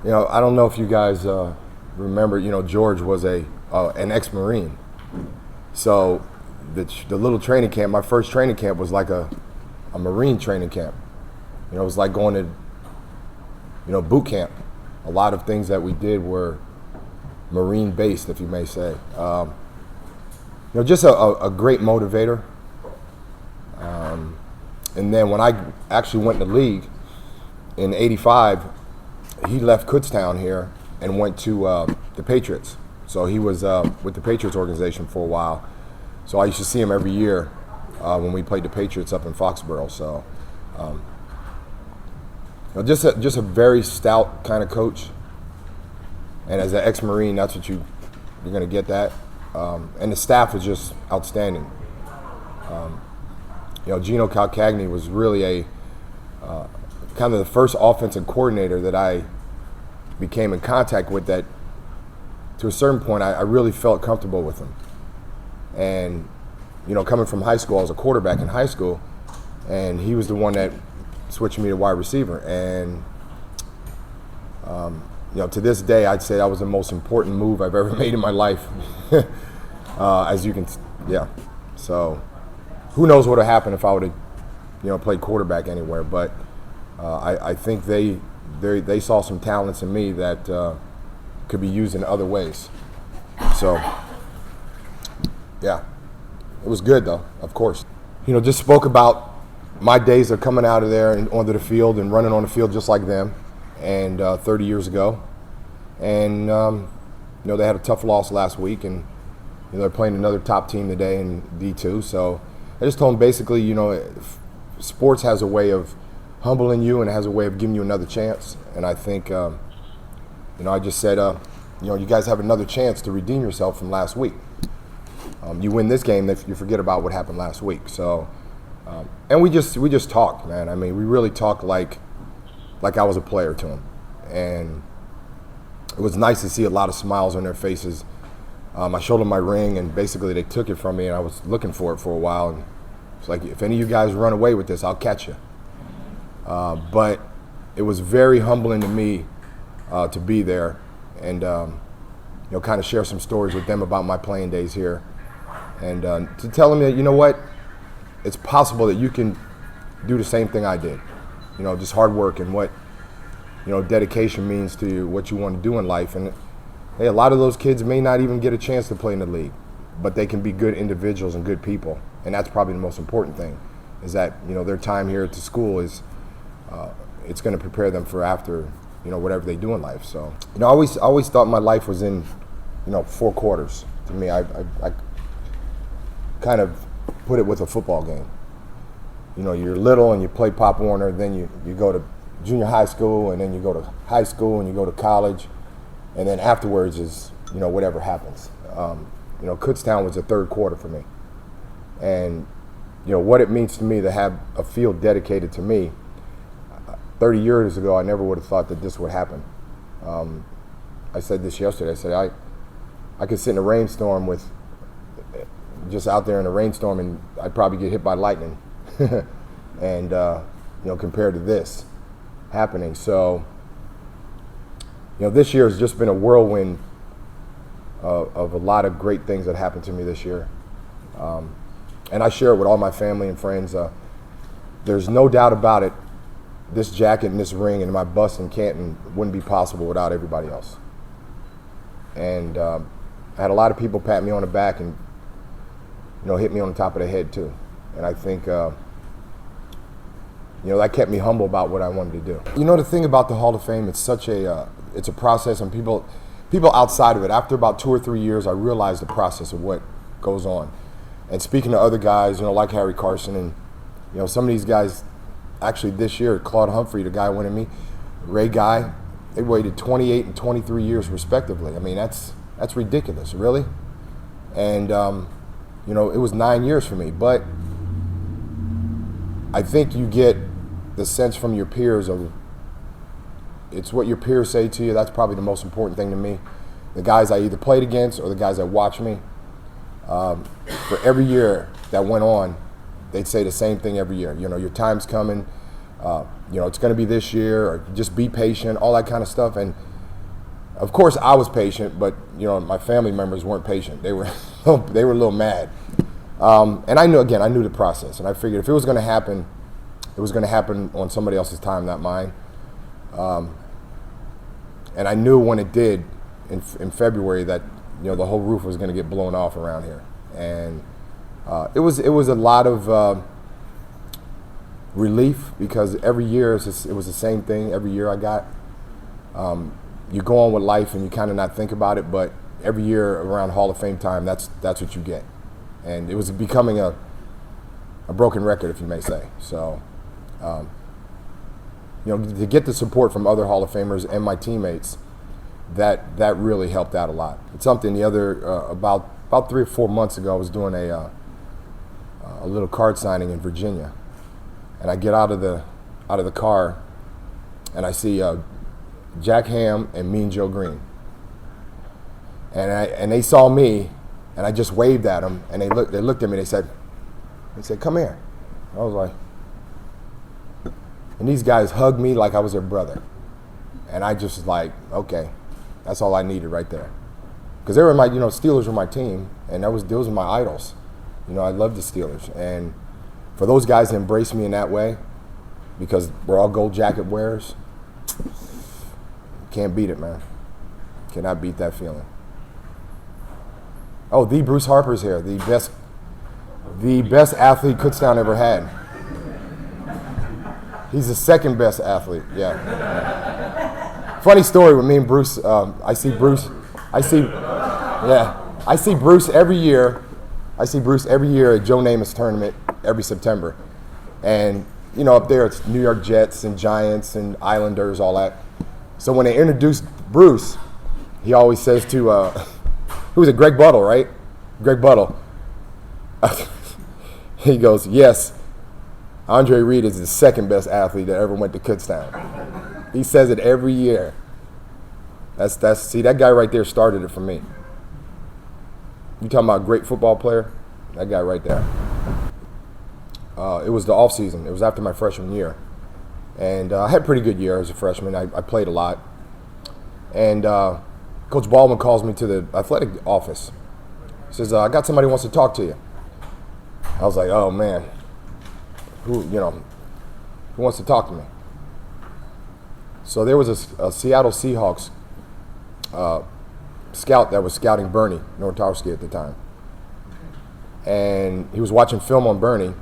I don't know if you guys remember. George was an ex-Marine, so the little training camp. My first training camp was like a Marine training camp. It was like going to boot camp. A lot of things that we did were Marine based, if you may say. Just a great motivator. And then when I actually went to the league in '85, he left Kutztown here and went to the Patriots. So he was with the Patriots organization for a while. So I used to see him every year when we played the Patriots up in Foxborough. So just a very stout kind of coach. And as an ex-Marine, that's what you're going to get that. And the staff was just outstanding. Gino Calcagni was really a kind of the first offensive coordinator that I became in contact with that, to a certain point, I really felt comfortable with him. And, coming from high school, I was a quarterback in high school, and he was the one that switched me to wide receiver. And, to this day, I'd say that was the most important move I've ever made in my life. As you can, yeah. So who knows what would have happened if I would have, played quarterback anywhere. But I think they saw some talents in me that could be used in other ways. So, yeah, it was good though, of course. Just spoke about my days of coming out of there and onto the field and running on the field just like them, and 30 years ago. And, they had a tough loss last week, and they're playing another top team today in D2. So I just told them basically, sports has a way of humbling you and it has a way of giving you another chance. And I think, I just said, you guys have another chance to redeem yourself from last week. You win this game, you forget about what happened last week. So, and we just talked, man. I mean, we really talked like I was a player to them. And it was nice to see a lot of smiles on their faces. I showed them my ring, and basically they took it from me, and I was looking for it for a while. And it's like, if any of you guys run away with this, I'll catch you. But it was very humbling to me to be there and kind of share some stories with them about my playing days here, and to tell them that it's possible that you can do the same thing I did. Just hard work and what dedication means to what you want to do in life. And hey, a lot of those kids may not even get a chance to play in the league, but they can be good individuals and good people. And that's probably the most important thing, is that, their time here at the school is, it's going to prepare them for after, whatever they do in life. So, I always thought my life was in, 4 quarters. To me, I kind of put it with a football game. You're little and you play Pop Warner, then you go to junior high school, and then you go to high school, and you go to college. And then afterwards is, whatever happens. Kutztown was the third quarter for me. And, what it means to me to have a field dedicated to me. 30 years ago, I never would have thought that this would happen. I said this yesterday. I said, I could sit in a rainstorm just out there in a rainstorm, and I'd probably get hit by lightning. And, compared to this happening. So, this year has just been a whirlwind of a lot of great things that happened to me this year. And I share it with all my family and friends. There's no doubt about it, this jacket and this ring and my bus in Canton wouldn't be possible without everybody else. And I had a lot of people pat me on the back and, hit me on the top of the head too. And I think, that kept me humble about what I wanted to do. The thing about the Hall of Fame, it's such it's a process, and people outside of it, after about 2 or 3 years, I realized the process of what goes on. And speaking to other guys, like Harry Carson, and some of these guys, actually this year, Claude Humphrey, the guy winning me, Ray Guy, they waited 28 and 23 years respectively. I mean, that's ridiculous, really. And it was 9 years for me, but I think you get the sense from your peers of, it's what your peers say to you. That's probably the most important thing to me. The guys I either played against or the guys that watch me, for every year that went on, they'd say the same thing every year. Your time's coming. It's going to be this year, or just be patient, all that kind of stuff. And Of course, I was patient, but my family members weren't patient. They were they were a little mad. And I knew the process, and I figured if it was going to happen, it was going to happen on somebody else's time, not mine. And I knew when it did in February that the whole roof was going to get blown off around here, and it was a lot of relief, because every year it was the same thing. Every year I got. You go on with life and you kind of not think about it, but every year around Hall of Fame time, that's what you get. And it was becoming a broken record, if you may say. So, to get the support from other Hall of Famers and my teammates, that really helped out a lot. It's something about 3 or 4 months ago, I was doing a little card signing in Virginia, and I get out of the car, and I see Jack Ham and Mean Joe Green, and they saw me, and I just waved at them, and they looked at me. They said, "Come here." I was like, and these guys hugged me like I was their brother, and I just was like, okay, that's all I needed right there, because they were my Steelers were my team, and those were my idols. I loved the Steelers, and for those guys to embrace me in that way, because we're all gold jacket wearers. Can't beat it, man. Cannot beat that feeling. Oh, the Bruce Harper's here. The best athlete Kutztown ever had. He's the second best athlete. Yeah. Funny story with me and Bruce. I see Bruce every year. I see Bruce every year at Joe Namath's tournament every September, and up there it's New York Jets and Giants and Islanders, all that. So when they introduced Bruce, he always says to, who was it, Greg Buttle, right? Greg Buttle. He goes, yes, Andre Reed is the second best athlete that ever went to Kutztown. He says it every year. See, that guy right there started it for me. You talking about a great football player? That guy right there. It was the off season. It was after my freshman year. And I had a pretty good year as a freshman. I played a lot. And Coach Baldwin calls me to the athletic office. He says, I got somebody who wants to talk to you. I was like, oh, man. Who wants to talk to me? So there was a Seattle Seahawks scout that was scouting Bernie Nowakowski at the time. And he was watching film on Bernie.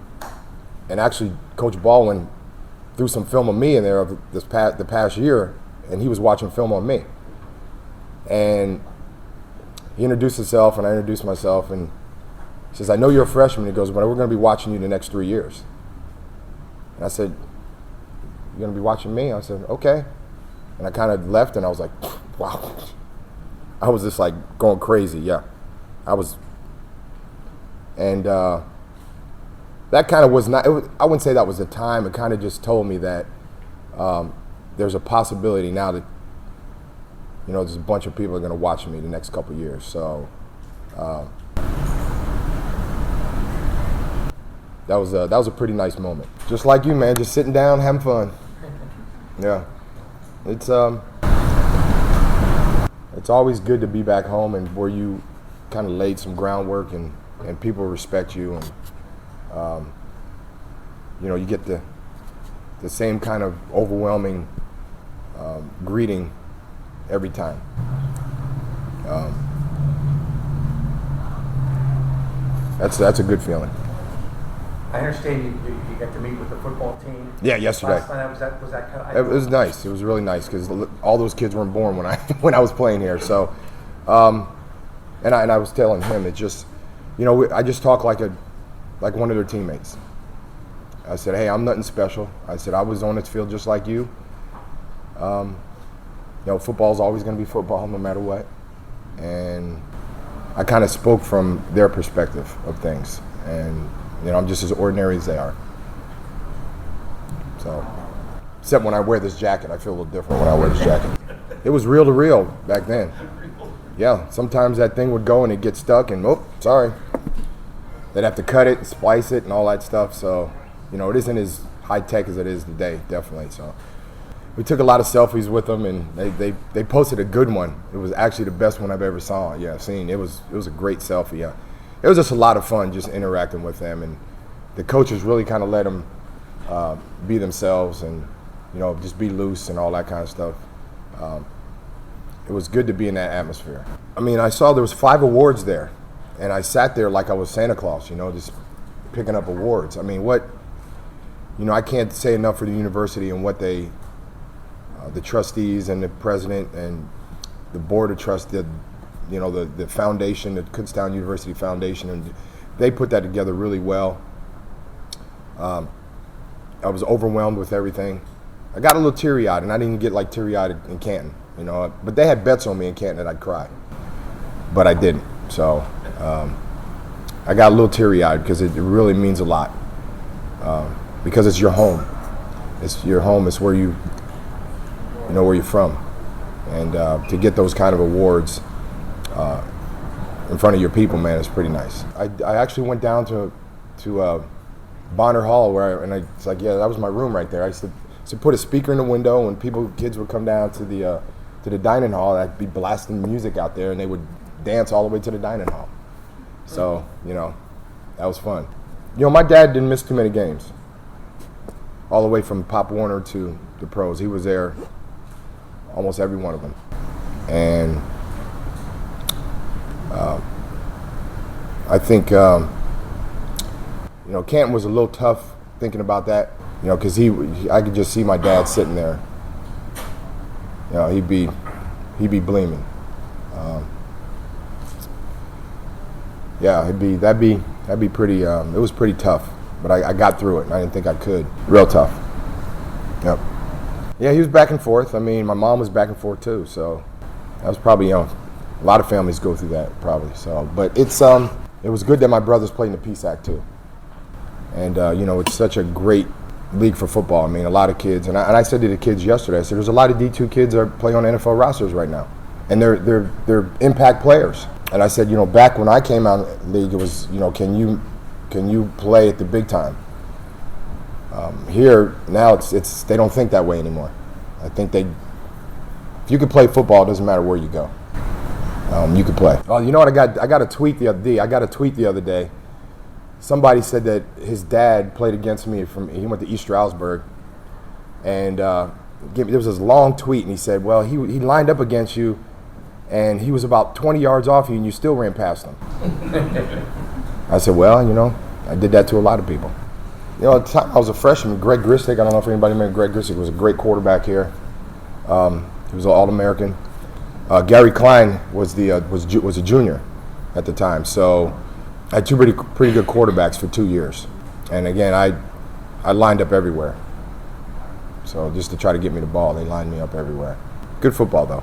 And actually, Coach Baldwin threw some film of me in there of the past year, and he was watching film on me. And he introduced himself, and I introduced myself, and he says, I know you're a freshman. He goes, but we're going to be watching you the next 3 years. And I said, you're going to be watching me? I said, okay. And I kind of left, and I was like, wow. I was just like going crazy, yeah. I was, and that kind of was not, I wouldn't say that was the time. It kind of just told me that there's a possibility now that, there's a bunch of people are going to watch me the next couple of years. So that was a pretty nice moment. Just like you, man, just sitting down, having fun. Yeah. It's always good to be back home and where you kind of laid some groundwork and people respect you, and you get the same kind of overwhelming greeting every time. That's a good feeling. I understand you got to meet with the football team. Yeah, yesterday. Last night, was that kind of? It was nice. It was really nice because all those kids weren't born when I was playing here. So, and I was telling him, it just, I just talk like one of their teammates. I said, hey, I'm nothing special. I said, I was on this field just like you. Football's always going to be football no matter what. And I kind of spoke from their perspective of things. And, I'm just as ordinary as they are. So, except when I wear this jacket, I feel a little different when I wear this jacket. It was reel to reel back then. Yeah, sometimes that thing would go and it'd get stuck and, sorry. They'd have to cut it and splice it and all that stuff. So, it isn't as high tech as it is today, definitely. So, we took a lot of selfies with them, and they posted a good one. It was actually the best one I've ever seen. It was a great selfie. Yeah, it was just a lot of fun just interacting with them, and the coaches really kind of let them be themselves and just be loose and all that kind of stuff. It was good to be in that atmosphere. I mean, I saw there was 5 awards there, and I sat there like I was Santa Claus, just picking up awards. I mean, I can't say enough for the university and what the trustees and the president and the board of trustees, the foundation, the Kutztown University Foundation, and they put that together really well. I was overwhelmed with everything. I got a little teary-eyed, and I didn't get like teary-eyed in Canton, but they had bets on me in Canton that I'd cry, but I didn't. So I got a little teary-eyed because it really means a lot, because it's your home. It's your home. It's where where you're from, and to get those kind of awards in front of your people, man, it's pretty nice. I actually went down to Bonner Hall it's like, yeah, that was my room right there. I used to put a speaker in the window, and kids would come down to the dining hall, and I'd be blasting music out there, and they would dance all the way to the dining hall. So that was fun. My dad didn't miss too many games, all the way from Pop Warner to the pros. He was there almost every one of them, and I think Canton was a little tough thinking about that, because I could just see my dad sitting there. He'd be bleaming. That'd be pretty. It was pretty tough, but I got through it, and I didn't think I could. Real tough. Yep. Yeah, he was back and forth. I mean, my mom was back and forth too. So that was probably a lot of families go through that probably. So, but it was good that my brothers played in the PSAC too. And it's such a great league for football. I mean, a lot of kids, and I said to the kids yesterday, I said there's a lot of D2 kids that are playing on NFL rosters right now, and they're impact players. And I said, back when I came out of the league, it was, can you play at the big time? Here now, it's they don't think that way anymore. I think if you can play football, it doesn't matter where you go. You can play. Oh, you know what? I got a tweet the other day. Somebody said that his dad played against me he went to East Stroudsburg, and there was this long tweet, and he said, well, he lined up against you, and he was about 20 yards off you, and you still ran past him. I said, well, I did that to a lot of people. At the time I was a freshman, Greg Gristick, I don't know if anybody remember Greg Gristick, was a great quarterback here. He was an All-American. Gary Klein was a junior at the time, so I had two pretty good quarterbacks for 2 years. And again, I lined up everywhere. So just to try to get me the ball, they lined me up everywhere. Good football, though.